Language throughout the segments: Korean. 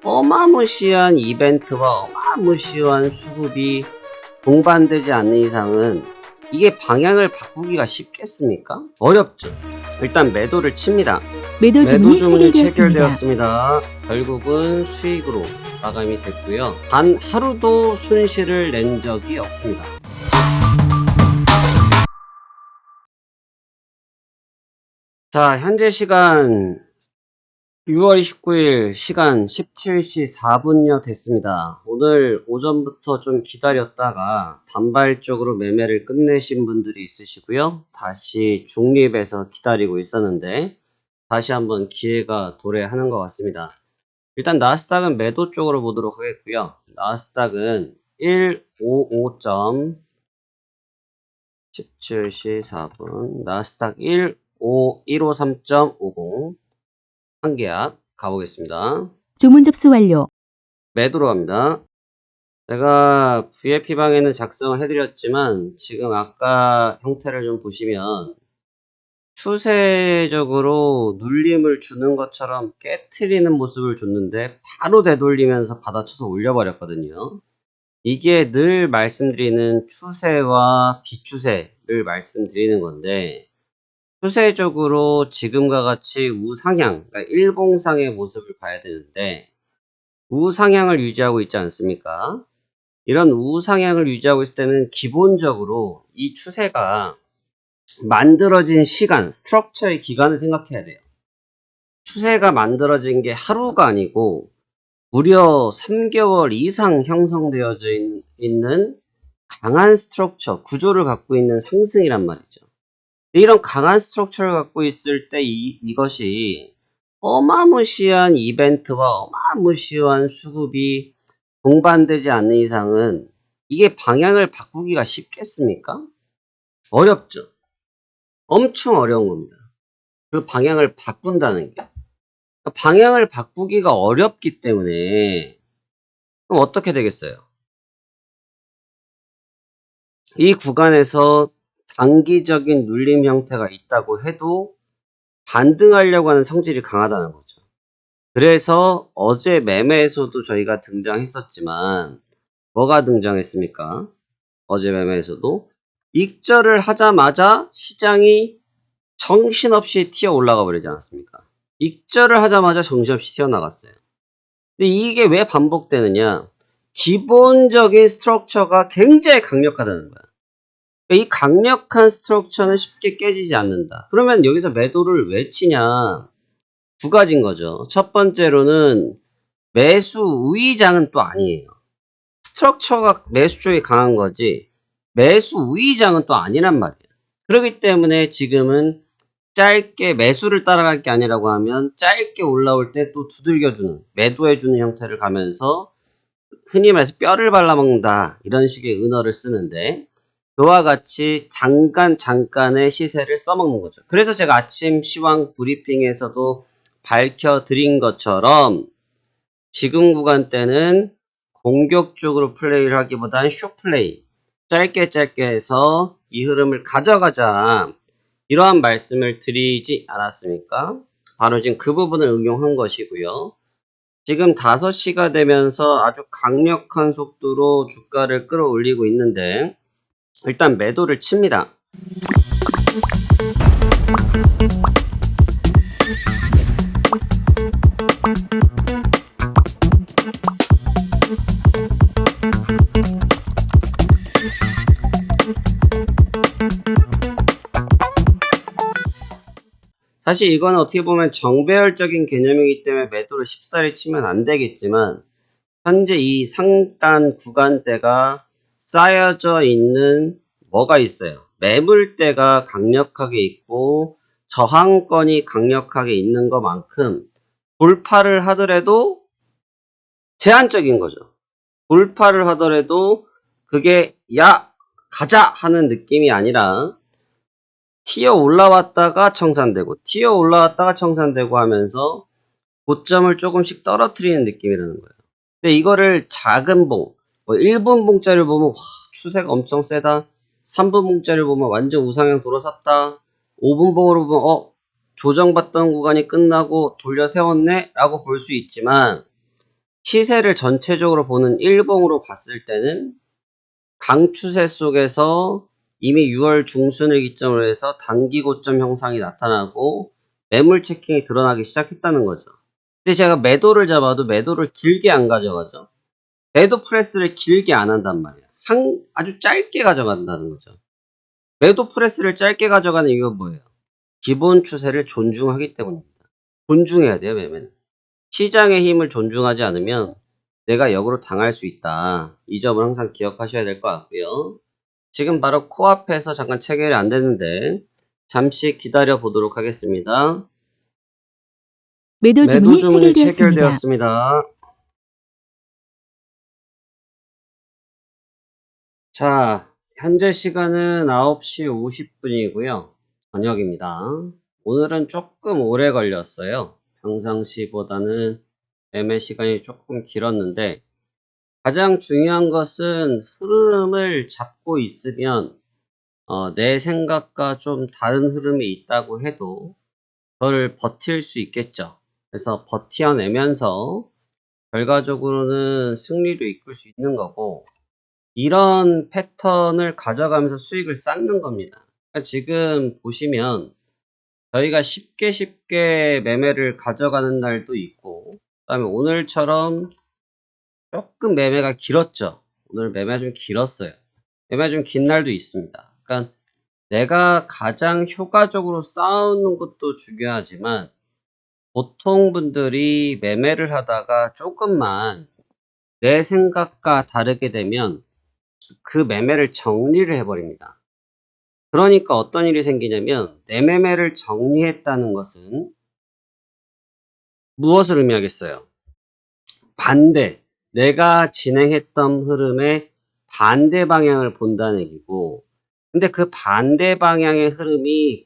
어마무시한 이벤트와 어마무시한 수급이 동반되지 않는 이상은 이게 방향을 바꾸기가 쉽겠습니까? 어렵죠. 일단 매도를 칩니다. 매도 매도 주문이 주문이 체결되었습니다. 체결되었습니다. 결국은 수익으로 마감이 됐고요. 단 하루도 손실을 낸 적이 없습니다. 자, 현재 시간 6월 29일 시간 17시 4분여 됐습니다. 오늘 오전부터 좀 기다렸다가 단발적으로 매매를 끝내신 분들이 있으시고요. 다시 중립에서 기다리고 있었는데 다시 한번 기회가 도래하는 것 같습니다. 일단 나스닥은 매도 쪽으로 보도록 하겠고요. 나스닥은 155점 17시 4분 나스닥 153.50 한계약 가보겠습니다. 주문 접수 완료. 매도로 갑니다. 제가 VIP방에는 작성을 해드렸지만 지금 아까 형태를 좀 보시면 추세적으로 눌림을 주는 것처럼 깨트리는 모습을 줬는데 바로 되돌리면서 받아쳐서 올려버렸거든요. 이게 늘 말씀드리는 추세와 비추세를 말씀드리는 건데 추세적으로 지금과 같이 우상향, 그러니까 일봉상의 모습을 봐야 되는데 우상향을 유지하고 있지 않습니까? 이런 우상향을 유지하고 있을 때는 기본적으로 이 추세가 만들어진 시간, 스트럭처의 기간을 생각해야 돼요. 추세가 만들어진 게 하루가 아니고 무려 3개월 이상 형성되어져 있는 강한 스트럭처, 구조를 갖고 있는 상승이란 말이죠. 이런 강한 스트럭처를 갖고 있을 때 이것이 어마무시한 이벤트와 어마무시한 수급이 동반되지 않는 이상은 이게 방향을 바꾸기가 쉽겠습니까? 어렵죠. 엄청 어려운 겁니다. 그 방향을 바꾼다는 게. 방향을 바꾸기가 어렵기 때문에 그럼 어떻게 되겠어요? 이 구간에서 단기적인 눌림 형태가 있다고 해도 반등하려고 하는 성질이 강하다는 거죠. 그래서 어제 매매에서도 저희가 등장했었지만 뭐가 등장했습니까? 어제 매매에서도 익절을 하자마자 시장이 정신없이 튀어 올라가 버리지 않았습니까? 익절을 하자마자 정신없이 튀어나갔어요. 근데 이게 왜 반복되느냐? 기본적인 스트럭처가 굉장히 강력하다는 거야. 이 강력한 스트럭처는 쉽게 깨지지 않는다. 그러면 여기서 매도를 왜 치냐? 두 가지인 거죠. 첫 번째로는 매수 우위장은 또 아니에요. 스트럭처가 매수 쪽이 강한 거지 매수 우위장은 또 아니란 말이에요. 그렇기 때문에 지금은 짧게 매수를 따라갈 게 아니라고 하면 짧게 올라올 때 또 두들겨주는 매도해주는 형태를 가면서 흔히 말해서 뼈를 발라먹는다 이런 식의 은어를 쓰는데 그와 같이 잠깐의 시세를 써먹는 거죠. 그래서 제가 아침 시황 브리핑에서도 밝혀드린 것처럼 지금 구간대는 공격적으로 플레이를 하기보단 숏플레이 짧게 해서 이 흐름을 가져가자 이러한 말씀을 드리지 않았습니까? 바로 지금 그 부분을 응용한 것이고요. 지금 5시가 되면서 아주 강력한 속도로 주가를 끌어올리고 있는데 일단 매도를 칩니다. 사실 이건 어떻게 보면 정배열적인 개념이기 때문에 매도를 쉽사리 치면 안 되겠지만 현재 이 상단 구간대가 쌓여져 있는 뭐가 있어요. 매물대가 강력하게 있고 저항권이 강력하게 있는 것만큼 돌파를 하더라도 제한적인 거죠. 돌파를 하더라도 그게 야 가자 하는 느낌이 아니라 튀어 올라왔다가 청산되고 튀어 올라왔다가 청산되고 하면서 고점을 조금씩 떨어뜨리는 느낌이라는 거예요. 근데 이거를 작은 봉, 뭐 1분 봉짜리를 보면 와, 추세가 엄청 세다. 3분 봉짜리를 보면 완전 우상향 돌아섰다. 5분 봉으로 보면 조정받던 구간이 끝나고 돌려 세웠네 라고 볼 수 있지만 시세를 전체적으로 보는 일봉으로 봤을 때는 강추세 속에서 이미 6월 중순을 기점으로 해서 단기 고점 형상이 나타나고 매물 체킹이 드러나기 시작했다는 거죠. 근데 제가 매도를 잡아도 매도를 길게 안 가져가죠. 매도 프레스를 길게 안 한단 말이에요. 아주 짧게 가져간다는 거죠. 매도 프레스를 짧게 가져가는 이유가 뭐예요? 기본 추세를 존중하기 때문입니다. 존중해야 돼요, 매매는. 시장의 힘을 존중하지 않으면 내가 역으로 당할 수 있다. 이 점을 항상 기억하셔야 될 것 같고요. 지금 바로 코앞에서 잠깐 체결이 안 됐는데 잠시 기다려 보도록 하겠습니다. 매도 주문이 체결되었습니다. 자, 현재 시간은 9시 50분이고요. 저녁입니다. 오늘은 조금 오래 걸렸어요. 평상시보다는 매매 시간이 조금 길었는데 가장 중요한 것은 흐름을 잡고 있으면 내 생각과 좀 다른 흐름이 있다고 해도 그걸 버틸 수 있겠죠. 그래서 버텨내면서 결과적으로는 승리로 이끌 수 있는 거고 이런 패턴을 가져가면서 수익을 쌓는 겁니다. 그러니까 지금 보시면 저희가 쉽게 매매를 가져가는 날도 있고 그 다음에 오늘처럼 조금 매매가 길었죠. 오늘 매매 좀 길었어요. 매매 좀 긴 날도 있습니다. 그러니까 내가 가장 효과적으로 쌓는 것도 중요하지만 보통 분들이 매매를 하다가 조금만 내 생각과 다르게 되면 그 매매를 정리를 해버립니다. 그러니까 어떤 일이 생기냐면 내 매매를 정리했다는 것은 무엇을 의미하겠어요? 반대, 내가 진행했던 흐름의 반대 방향을 본다는 얘기고 근데 그 반대 방향의 흐름이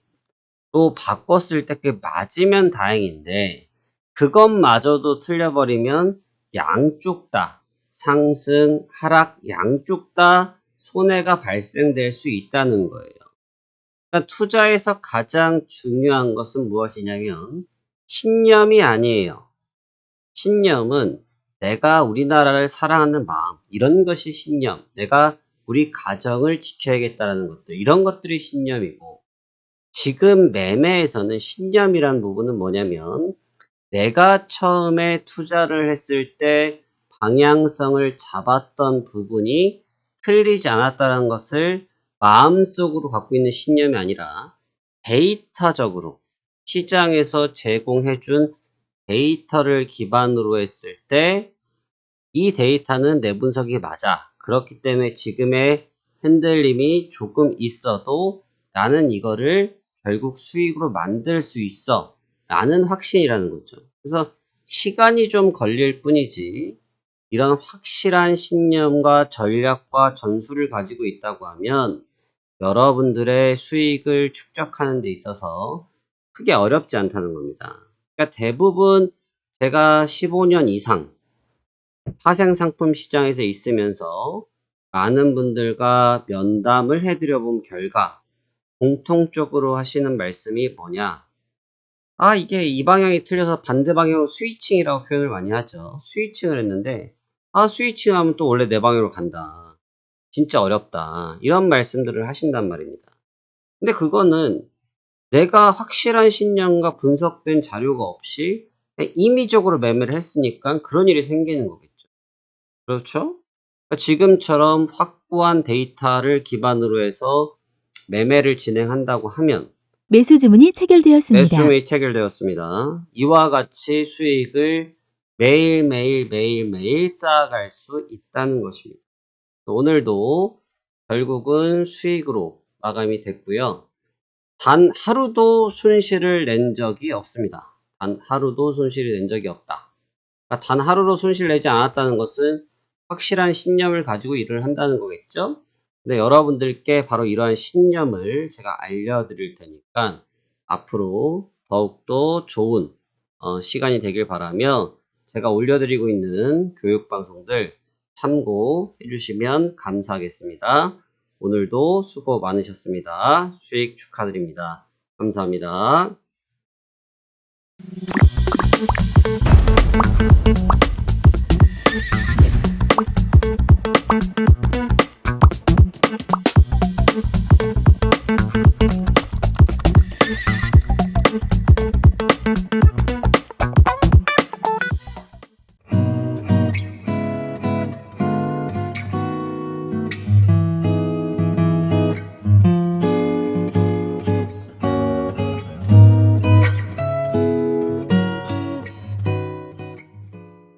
또 바꿨을 때 그게 맞으면 다행인데 그것마저도 틀려버리면 양쪽 다 상승, 하락 양쪽 다 손해가 발생될 수 있다는 거예요. 그러니까 투자에서 가장 중요한 것은 무엇이냐면 신념이 아니에요. 신념은 내가 우리나라를 사랑하는 마음, 이런 것이 신념. 내가 우리 가정을 지켜야겠다는 것들, 이런 것들이 신념이고 지금 매매에서는 신념이란 부분은 뭐냐면 내가 처음에 투자를 했을 때 방향성을 잡았던 부분이 틀리지 않았다는 것을 마음속으로 갖고 있는 신념이 아니라 데이터적으로 시장에서 제공해준 데이터를 기반으로 했을 때 이 데이터는 내 분석이 맞아. 그렇기 때문에 지금의 흔들림이 조금 있어도 나는 이거를 결국 수익으로 만들 수 있어. 라는 확신이라는 거죠. 그래서 시간이 좀 걸릴 뿐이지 이런 확실한 신념과 전략과 전술을 가지고 있다고 하면 여러분들의 수익을 축적하는 데 있어서 크게 어렵지 않다는 겁니다. 그러니까 대부분 제가 15년 이상 파생상품 시장에서 있으면서 많은 분들과 면담을 해드려 본 결과 공통적으로 하시는 말씀이 뭐냐? 아, 이게 이 방향이 틀려서 반대 방향으로 스위칭이라고 표현을 많이 하죠. 스위칭을 했는데 아, 스위칭 하면 또 원래 내 방향으로 간다. 진짜 어렵다. 이런 말씀들을 하신단 말입니다. 근데 그거는 내가 확실한 신념과 분석된 자료가 없이 그냥 임의적으로 매매를 했으니까 그런 일이 생기는 거겠죠. 그렇죠? 그러니까 지금처럼 확보한 데이터를 기반으로 해서 매매를 진행한다고 하면 매수 주문이 체결되었습니다. 매수 주문이 체결되었습니다. 이와 같이 수익을 매일매일 쌓아갈 수 있다는 것입니다. 오늘도 결국은 수익으로 마감이 됐고요. 단 하루도 손실을 낸 적이 없습니다. 단 하루도 손실을 낸 적이 없다. 그러니까 단 하루도 손실 내지 않았다는 것은 확실한 신념을 가지고 일을 한다는 거겠죠? 근데 여러분들께 바로 이러한 신념을 제가 알려드릴 테니까 앞으로 더욱더 좋은 시간이 되길 바라며 제가 올려드리고 있는 교육방송들 참고해 주시면 감사하겠습니다. 오늘도 수고 많으셨습니다. 수익 축하드립니다. 감사합니다.